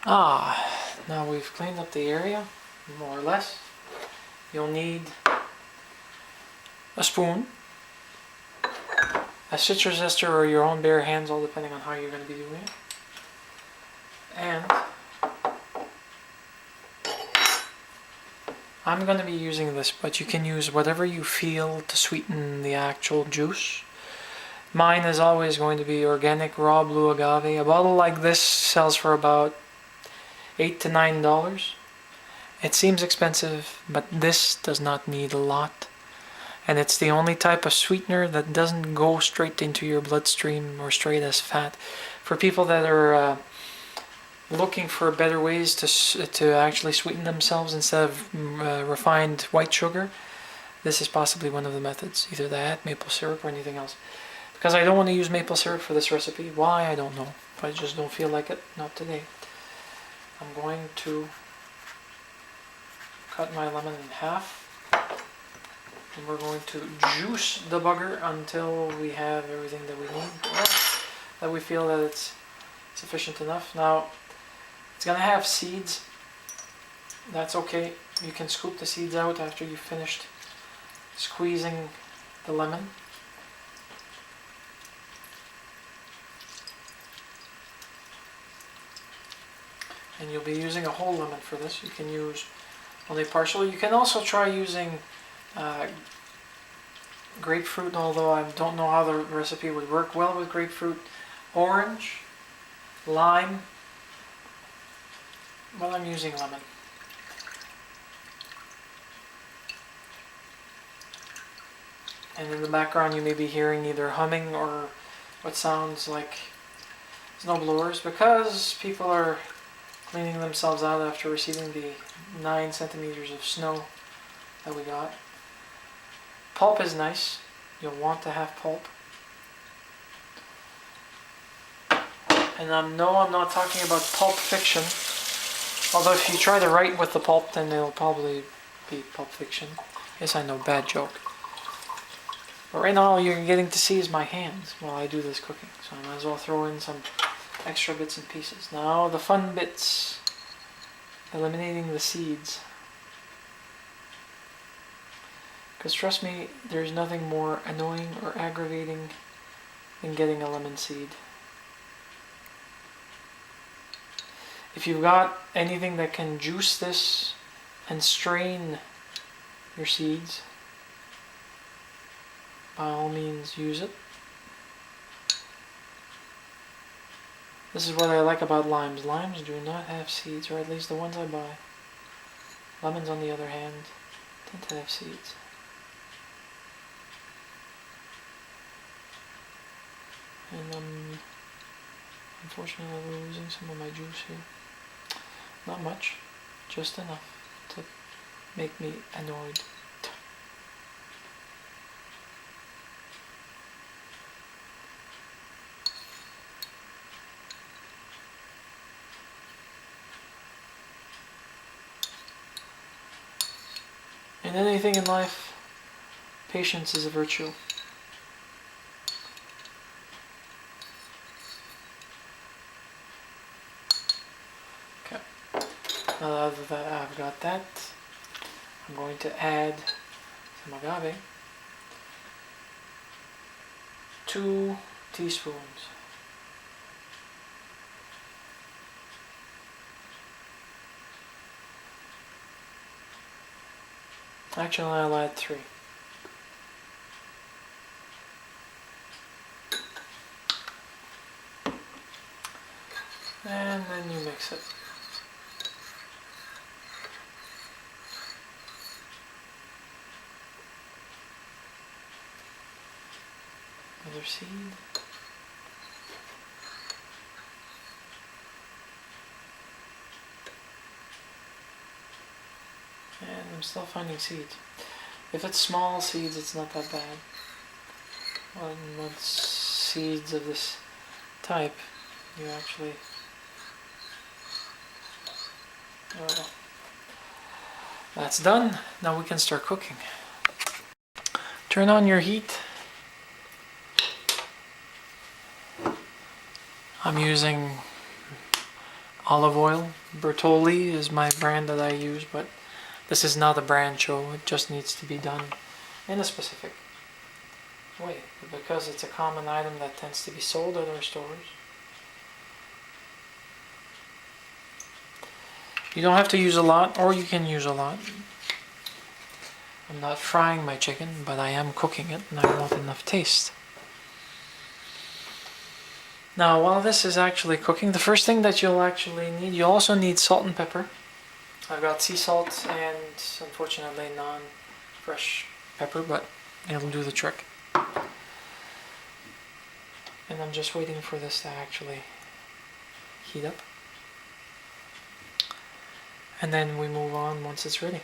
Now we've cleaned up the area, more or less. You'll need a spoon, a citrus zester, or your own bare hands, all depending on how you're going to be doing it. And I'm going to be using this, but you can use whatever you feel to sweeten the actual juice. Mine is always going to be organic raw blue agave. A bottle like this sells for about $8 to $9. It seems expensive, but this does not need a lot. And it's the only type of sweetener that doesn't go straight into your bloodstream or straight as fat. For people that are looking for better ways to actually sweeten themselves instead of refined white sugar, this is possibly one of the methods. Either that, maple syrup, or anything else. Because I don't want to use maple syrup for this recipe. Why, I don't know. I just don't feel like it. Not today. I'm going to cut my lemon in half. And we're going to juice the bugger until we have everything that we need. Or that we feel that it's sufficient enough. Now, it's going to have seeds. That's okay. You can scoop the seeds out after you've finished squeezing the lemon. And you'll be using a whole lemon for this. You can use only partial. You can also try using grapefruit, although I don't know how the recipe would work well with grapefruit. Orange, lime, but I'm using lemon. And in the background you may be hearing either humming or what sounds like snow blowers, because people are cleaning themselves out after receiving the 9 centimeters of snow that we got. Pulp is nice. You'll want to have pulp. And no, I'm not talking about pulp fiction. Although if you try to write with the pulp, then it'll probably be Pulp Fiction. Yes, I know, bad joke. But right now all you're getting to see is my hands while I do this cooking. So I might as well throw in some extra bits and pieces. Now the fun bits. Eliminating the seeds. Because trust me, there's nothing more annoying or aggravating than getting a lemon seed. If you've got anything that can juice this and strain your seeds, by all means use it. This is what I like about limes. Limes do not have seeds, or at least the ones I buy. Lemons, on the other hand, tend to have seeds. And I'm unfortunately losing some of my juice here. Not much, just enough to make me annoyed. In anything in life, patience is a virtue. Okay, now that I've got that, I'm going to add some agave. 2 teaspoons. Actually, I'll add 3. And then you mix it. Another seed. And I'm still finding seeds. If it's small seeds, it's not that bad. Once seeds of this type, you actually... Oh. That's done. Now we can start cooking. Turn on your heat. I'm using olive oil. Bertolli is my brand that I use, but this is not a brand show. It just needs to be done in a specific way because it's a common item that tends to be sold at our stores. You don't have to use a lot, or you can use a lot. I'm not frying my chicken, but I am cooking it, and I want enough taste. Now, while this is actually cooking, the first thing that you'll actually need, you also need salt and pepper. I've got sea salt and, unfortunately, non-fresh pepper, but it'll do the trick. And I'm just waiting for this to actually heat up. And then we move on once it's ready.